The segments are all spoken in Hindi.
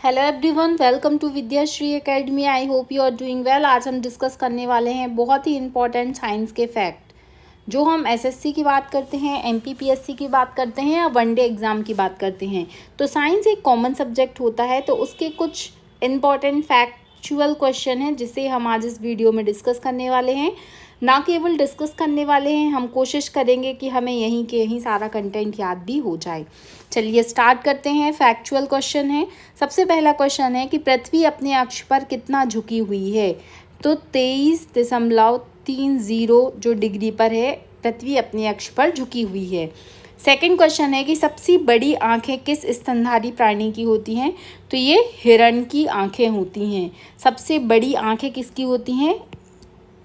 Hello everyone, welcome to Vidyashree academy. I hope you are doing well. आज हम डिस्कस करने वाले हैं बहुत ही इंपॉर्टेंट साइंस के फैक्ट। जो हम एसएससी की बात करते हैं, एमपीपीएससी की बात करते हैं या वनडे एग्ज़ाम की बात करते हैं, तो साइंस एक कॉमन सब्जेक्ट होता है। तो उसके कुछ इंपॉर्टेंट फैक्चुअल क्वेश्चन हैं जिसे हम आज इस वीडियो में डिस्कस करने वाले हैं। ना केवल डिस्कस करने वाले हैं, हम कोशिश करेंगे कि हमें यहीं के यहीं सारा कंटेंट याद भी हो जाए। चलिए स्टार्ट करते हैं। फैक्चुअल क्वेश्चन है। सबसे पहला क्वेश्चन है कि पृथ्वी अपने अक्ष पर कितना झुकी हुई है। तो 23.30 जो डिग्री पर है, पृथ्वी अपने अक्ष पर झुकी हुई है। सेकंड क्वेश्चन है कि सबसे बड़ी आंखें किस स्तनधारी प्राणी की होती हैं। तो ये हिरण की आंखें होती हैं। सबसे बड़ी आंखें किसकी होती हैं,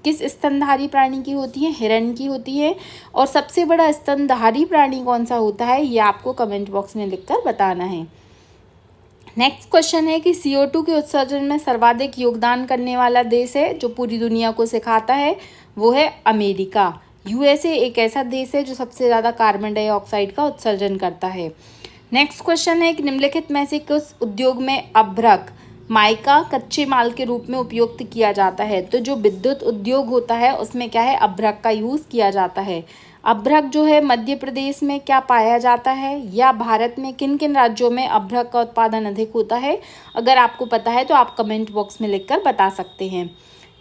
किस स्तनधारी प्राणी की होती है, हिरण की होती है। और सबसे बड़ा स्तनधारी प्राणी कौन सा होता है, ये आपको कमेंट बॉक्स में लिखकर बताना है। नेक्स्ट क्वेश्चन है कि CO2 के उत्सर्जन में सर्वाधिक योगदान करने वाला देश है जो पूरी दुनिया को सिखाता है, वो है अमेरिका। USA एक ऐसा देश है जो सबसे ज़्यादा कार्बन डाइऑक्साइड का उत्सर्जन करता है। नेक्स्ट क्वेश्चन है कि निम्नलिखित में से किस उद्योग में अभ्रक माइका कच्चे माल के रूप में उपयोग किया जाता है। तो जो विद्युत उद्योग होता है उसमें क्या है, अभ्रक का यूज़ किया जाता है। अभ्रक जो है मध्य प्रदेश में क्या पाया जाता है, या भारत में किन किन राज्यों में अभ्रक का उत्पादन अधिक होता है। अगर आपको पता है तो आप कमेंट बॉक्स में लिखकर बता सकते हैं।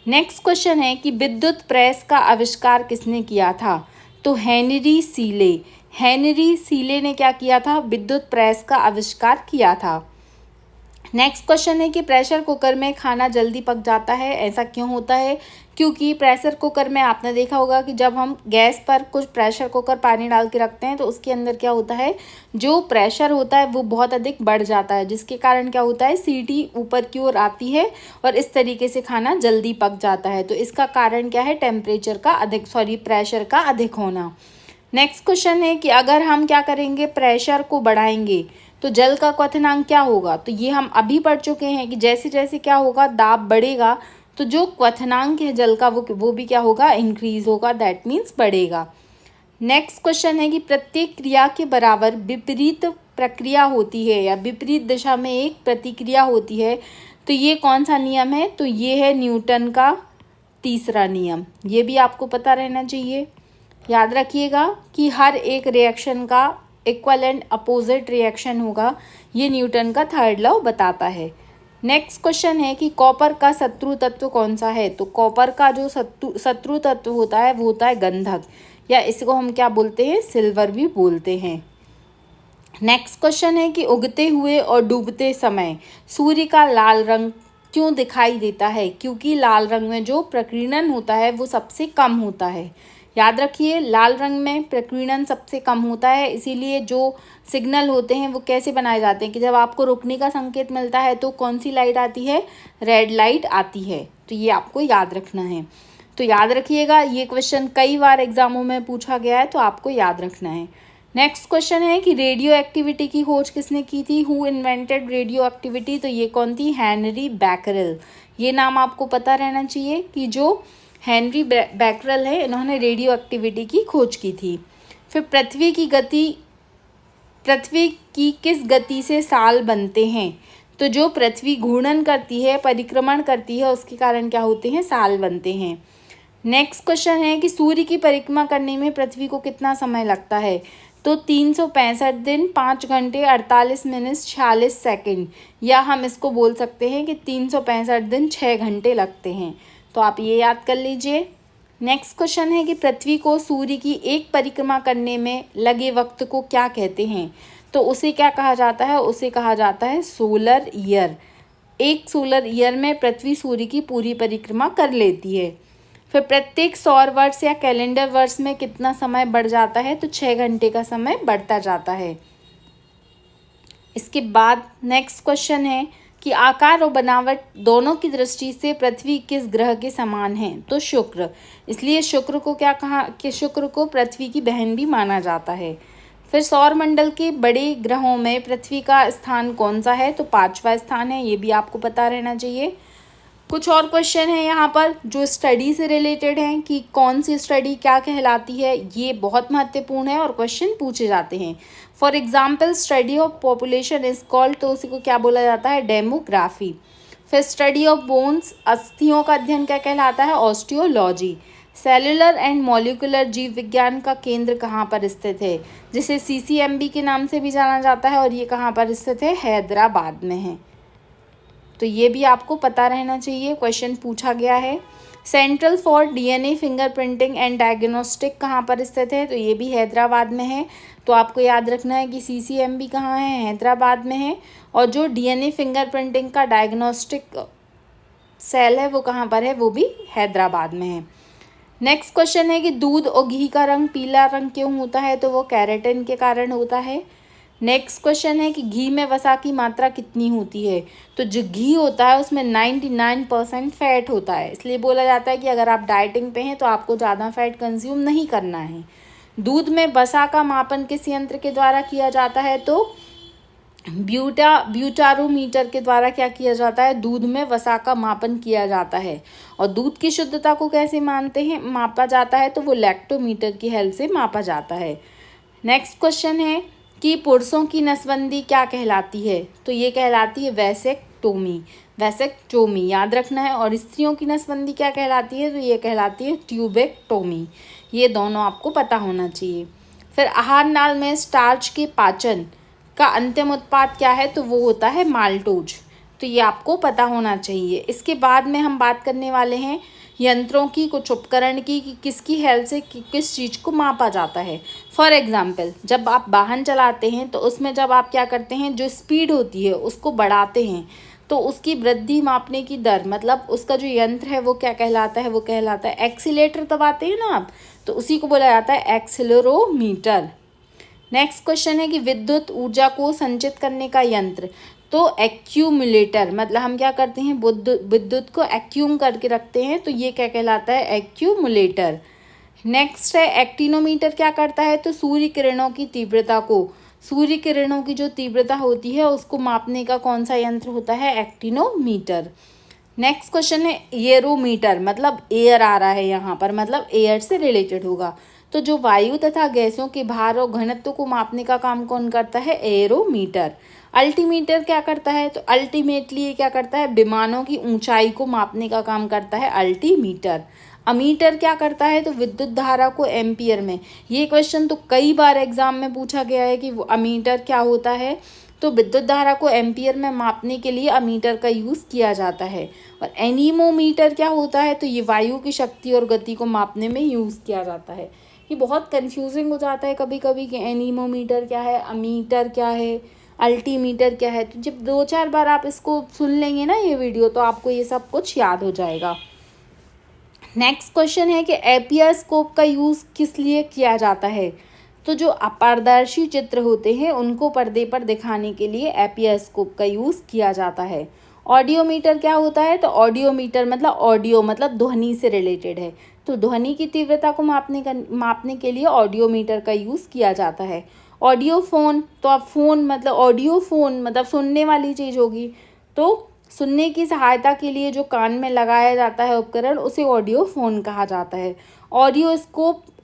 नेक्स्ट क्वेश्चन है कि विद्युत प्रेस का आविष्कार किसने किया था। तो हेनरी सीले। हेनरी सीले ने क्या किया था, विद्युत प्रेस का आविष्कार किया था। नेक्स्ट क्वेश्चन है कि प्रेशर कुकर में खाना जल्दी पक जाता है, ऐसा क्यों होता है। क्योंकि प्रेशर कुकर में आपने देखा होगा कि जब हम गैस पर कुछ प्रेशर कुकर पानी डाल के रखते हैं तो उसके अंदर क्या होता है, जो प्रेशर होता है वो बहुत अधिक बढ़ जाता है, जिसके कारण क्या होता है, सीटी ऊपर की ओर आती है और इस तरीके से खाना जल्दी पक जाता है। तो इसका कारण क्या है, टेम्परेचर का प्रेशर का अधिक होना। नेक्स्ट क्वेश्चन है कि अगर हम क्या करेंगे, प्रेशर को बढ़ाएंगे तो जल का क्वथनांक क्या होगा। तो ये हम अभी पढ़ चुके हैं कि जैसे जैसे क्या होगा, दाब बढ़ेगा तो जो क्वथनांक है जल का वो भी क्या होगा, इंक्रीज होगा, दैट मीन्स बढ़ेगा। नेक्स्ट क्वेश्चन है कि प्रत्येक क्रिया के बराबर विपरीत प्रक्रिया होती है, या विपरीत दिशा में एक प्रतिक्रिया होती है। तो ये कौन सा नियम है, तो ये है न्यूटन का तीसरा नियम। ये भी आपको पता रहना चाहिए। याद रखिएगा कि हर एक रिएक्शन का इक्वल एंड अपोजिट रिएक्शन होगा, ये न्यूटन का थर्ड लॉ बताता है। नेक्स्ट क्वेश्चन है कि कॉपर का शत्रु तत्व कौन सा है। तो कॉपर का जो शत्रु तत्व होता है वो होता है गंधक, या इसको हम क्या बोलते हैं, सिल्वर भी बोलते हैं। नेक्स्ट क्वेश्चन है कि उगते हुए और डूबते समय सूर्य का लाल रंग क्यों दिखाई देता है। क्योंकि लाल रंग में जो प्रकीर्णन होता है वो सबसे कम होता है। याद रखिए, लाल रंग में प्रकीर्णन सबसे कम होता है, इसीलिए जो सिग्नल होते हैं वो कैसे बनाए जाते हैं कि जब आपको रुकने का संकेत मिलता है तो कौन सी लाइट आती है, रेड लाइट आती है। तो ये आपको याद रखना है। तो याद रखिएगा, ये क्वेश्चन कई बार एग्जामों में पूछा गया है, तो आपको याद रखना है। नेक्स्ट क्वेश्चन है कि रेडियो एक्टिविटी की खोज किसने की थी, हु इन्वेंटेड रेडियो एक्टिविटी। तो ये कौन थी, हेनरी बैकरेल। ये नाम आपको पता रहना चाहिए कि जो हेनरी बैकरेल है, इन्होंने रेडियो एक्टिविटी की खोज की थी। फिर पृथ्वी की किस गति से साल बनते हैं। तो जो पृथ्वी घूर्णन करती है, परिक्रमण करती है, उसके कारण क्या होते हैं, साल बनते हैं। नेक्स्ट क्वेश्चन है कि सूर्य की परिक्रमा करने में पृथ्वी को कितना समय लगता है। तो 365 दिन 5 घंटे 48 मिनट 46 सेकंड, या हम इसको बोल सकते हैं कि 365 दिन 6 घंटे लगते हैं। तो आप ये याद कर लीजिए। नेक्स्ट क्वेश्चन है कि पृथ्वी को सूर्य की एक परिक्रमा करने में लगे वक्त को क्या कहते हैं। तो उसे क्या कहा जाता है, उसे कहा जाता है सोलर ईयर। एक सोलर ईयर में पृथ्वी सूर्य की पूरी परिक्रमा कर लेती है। फिर प्रत्येक सौर वर्ष या कैलेंडर वर्ष में कितना समय बढ़ जाता है। तो 6 घंटे का समय बढ़ता जाता है। इसके बाद नेक्स्ट क्वेश्चन है कि आकार और बनावट दोनों की दृष्टि से पृथ्वी किस ग्रह के समान है। तो शुक्र। इसलिए शुक्र को क्या कहा कि शुक्र को पृथ्वी की बहन भी माना जाता है। फिर सौरमंडल के बड़े ग्रहों में पृथ्वी का स्थान कौन सा है। तो 5वां स्थान है, ये भी आपको पता रहना चाहिए। कुछ और क्वेश्चन है यहाँ पर जो स्टडी से रिलेटेड हैं कि कौन सी स्टडी क्या कहलाती है, ये बहुत महत्वपूर्ण है और क्वेश्चन पूछे जाते हैं। For example study of population is called, तो उसी को क्या बोला जाता है, डेमोग्राफी। फिर स्टडी ऑफ बोन्स, अस्थियों का अध्ययन क्या कहलाता है, ऑस्टियोलॉजी। सेलुलर एंड मॉलिक्यूलर जीव विज्ञान का केंद्र कहाँ पर स्थित है, जिसे CCMB के नाम से भी जाना जाता है, और ये कहाँ पर स्थित है, हैदराबाद में है। तो ये भी आपको पता रहना चाहिए, क्वेश्चन पूछा गया है। Central for DNA fingerprinting and diagnostic कहाँ पर स्थित है, तो ये भी हैदराबाद में है। तो आपको याद रखना है कि CCMB कहाँ है, हैदराबाद में है। और जो DNA फिंगरप्रिंटिंग का डायग्नोस्टिक सेल है वो कहाँ पर है, वो भी हैदराबाद में है। नेक्स्ट क्वेश्चन है कि दूध और घी का रंग पीला रंग क्यों होता है, तो वो केराटिन के कारण होता है। नेक्स्ट क्वेश्चन है कि घी में वसा की मात्रा कितनी होती है, तो जो घी होता है उसमें 99% फैट होता है, इसलिए बोला जाता है कि अगर आप डाइटिंग पे हैं तो आपको ज़्यादा फैट कंज्यूम नहीं करना है। दूध में वसा का मापन किस यंत्र के द्वारा किया जाता है, तो ब्यूटारोमीटर के द्वारा क्या किया जाता है, दूध में वसा का मापन किया जाता है। और दूध की शुद्धता को कैसे मापा जाता है, तो वो लैक्टोमीटर की हेल्प से मापा जाता है। नेक्स्ट क्वेश्चन है कि पुरुषों की नसबंदी क्या कहलाती है, तो ये कहलाती है वैसेक्टोमी याद रखना है। और स्त्रियों की नसबंदी क्या कहलाती है, तो ये कहलाती है ट्यूबेक्टोमी। ये दोनों आपको पता होना चाहिए। फिर आहार नाल में स्टार्च के पाचन का अंतिम उत्पाद क्या है, तो वो होता है माल्टोज। तो ये आपको पता होना चाहिए। इसके बाद में हम बात करने वाले हैं यंत्रों की, कुछ उपकरण की, कि किसकी हेल्प से किस चीज़ को मापा जाता है। फॉर एग्जांपल जब आप वाहन चलाते हैं तो उसमें जब आप क्या करते हैं, जो स्पीड होती है उसको बढ़ाते हैं, तो उसकी वृद्धि मापने की दर, मतलब उसका जो यंत्र है वो क्या कहलाता है, वो कहलाता है एक्सीलेटर दबाते हैं ना आप, तो उसी को बोला जाता है एक्सीलरोमीटर। नेक्स्ट क्वेश्चन है कि विद्युत ऊर्जा को संचित करने का यंत्र, तो एक्यूमुलेटर, मतलब हम क्या करते हैं, विद्युत को एक्यूम करके रखते हैं, तो ये क्या कहलाता है, एक्यूमुलेटर। नेक्स्ट है एक्टिनोमीटर क्या करता है, तो सूर्य किरणों की जो तीव्रता होती है उसको मापने का कौन सा यंत्र होता है, एक्टिनोमीटर। नेक्स्ट क्वेश्चन है एयरोमीटर, मतलब एयर आ रहा है यहाँ पर, मतलब एयर से रिलेटेड होगा। तो जो वायु तथा गैसों के भार और घनत्व को मापने का काम कौन करता है, एयरोमीटर। अल्टीमीटर क्या करता है, तो अल्टीमेटली ये क्या करता है, विमानों की ऊंचाई को मापने का काम करता है अल्टीमीटर। अमीटर क्या करता है, तो विद्युत धारा को एम्पियर में, ये क्वेश्चन तो कई बार एग्जाम में पूछा गया है कि वो अमीटर क्या होता है, तो विद्युत धारा को एम्पियर में मापने के लिए अमीटर का यूज़ किया जाता है। और एनीमोमीटर क्या होता है, तो ये वायु की शक्ति और गति को मापने में यूज़ किया जाता है। ये बहुत कंफ्यूजिंग हो जाता है कभी कभी कि एनीमोमीटर क्या है, अमीटर क्या है, अल्टीमीटर क्या है। तो जब 2-4 बार आप इसको सुन लेंगे ना ये वीडियो, तो आपको ये सब कुछ याद हो जाएगा। नेक्स्ट क्वेश्चन है कि एपियास्कोप का यूज़ किस लिए किया जाता है, तो जो अपारदर्शी चित्र होते हैं उनको पर्दे पर दिखाने के लिए एपियास्कोप का यूज़ किया जाता है। ऑडियोमीटर क्या होता है, तो ऑडियोमीटर मतलब ध्वनि से रिलेटेड है, तो ध्वनि की तीव्रता को मापने के लिए ऑडियोमीटर का यूज़ किया जाता है। ऑडियोफोन, तो अब ऑडियोफोन मतलब सुनने वाली चीज़ होगी, तो सुनने की सहायता के लिए जो कान में लगाया जाता है उपकरण उसे ऑडियोफोन कहा जाता है।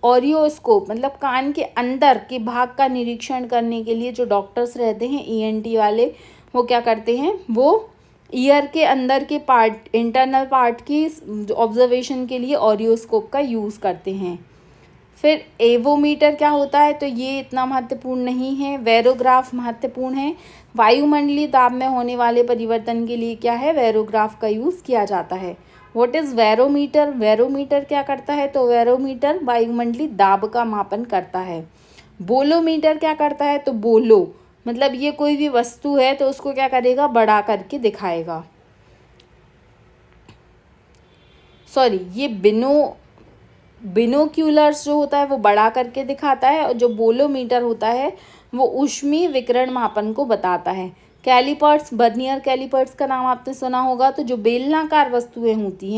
ऑडियोस्कोप मतलब कान के अंदर के भाग का निरीक्षण करने के लिए जो डॉक्टर्स रहते हैं ENT वाले, वो क्या करते हैं, वो ईयर के अंदर के पार्ट, इंटरनल पार्ट की ऑब्जर्वेशन के लिए ऑडियोस्कोप का यूज़ करते हैं। फिर एवोमीटर क्या होता है, तो ये इतना महत्वपूर्ण नहीं है। वेरोग्राफ महत्वपूर्ण है। वायुमंडलीय दाब में होने वाले परिवर्तन के लिए क्या है, वेरोग्राफ का यूज़ किया जाता है। व्हाट इज़ वेरोमीटर, वेरोमीटर क्या करता है, तो वेरोमीटर वायुमंडलीय दाब का मापन करता है। बोलोमीटर क्या करता है, तो बोलो मतलब ये कोई भी वस्तु है तो उसको क्या करेगा, बड़ा करके दिखाएगा। ये बिनोक्यूलर्स जो होता है वो बड़ा करके दिखाता है, और जो बोलोमीटर होता है वो ऊष्मीय विकिरण मापन को बताता है। कैलिपर्स, बर्नियर कैलिपर्स का नाम आपने सुना होगा। तो जो बेलनाकार वस्तुएं होती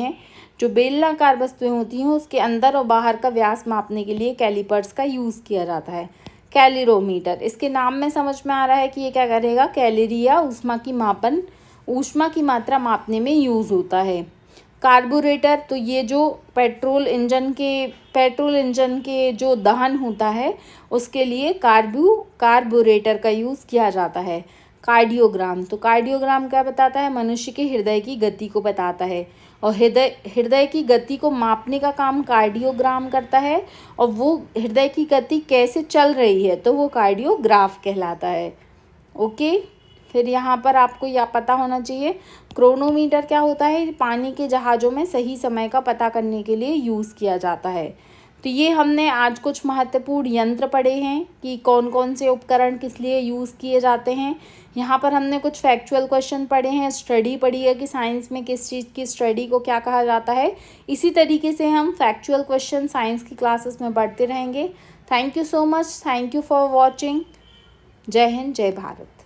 हैं उसके अंदर और बाहर का व्यास मापने के लिए कैलिपर्स का यूज़ किया जाता है। कैलोरीमीटर, इसके नाम में समझ में आ रहा है कि ये क्या करेगा, कैलोरी या ऊष्मा की मात्रा मापने में यूज़ होता है। कार्बोरेटर, तो ये जो पेट्रोल इंजन के जो दहन होता है उसके लिए कार्बोरेटर का यूज़ किया जाता है। कार्डियोग्राम, तो कार्डियोग्राम क्या बताता है? मनुष्य के हृदय की गति को बताता है, और हृदय की गति को मापने का काम कार्डियोग्राम करता है, और वो हृदय की गति कैसे चल रही है तो वो कार्डियोग्राफ कहलाता है। ओके, फिर यहाँ पर आपको यह पता होना चाहिए क्रोनोमीटर क्या होता है? पानी के जहाज़ों में सही समय का पता करने के लिए यूज़ किया जाता है। तो ये हमने आज कुछ महत्वपूर्ण यंत्र पढ़े हैं कि कौन कौन से उपकरण किस लिए यूज़ किए जाते हैं। यहाँ पर हमने कुछ फैक्चुअल क्वेश्चन पढ़े हैं, स्टडी पढ़ी है कि साइंस में किस चीज़ की स्टडी को क्या कहा जाता है। इसी तरीके से हम फैक्चुअल क्वेश्चन साइंस की क्लासेस में पढ़ते रहेंगे। Thank you so much, thank you for watching. जय हिंद, जय भारत।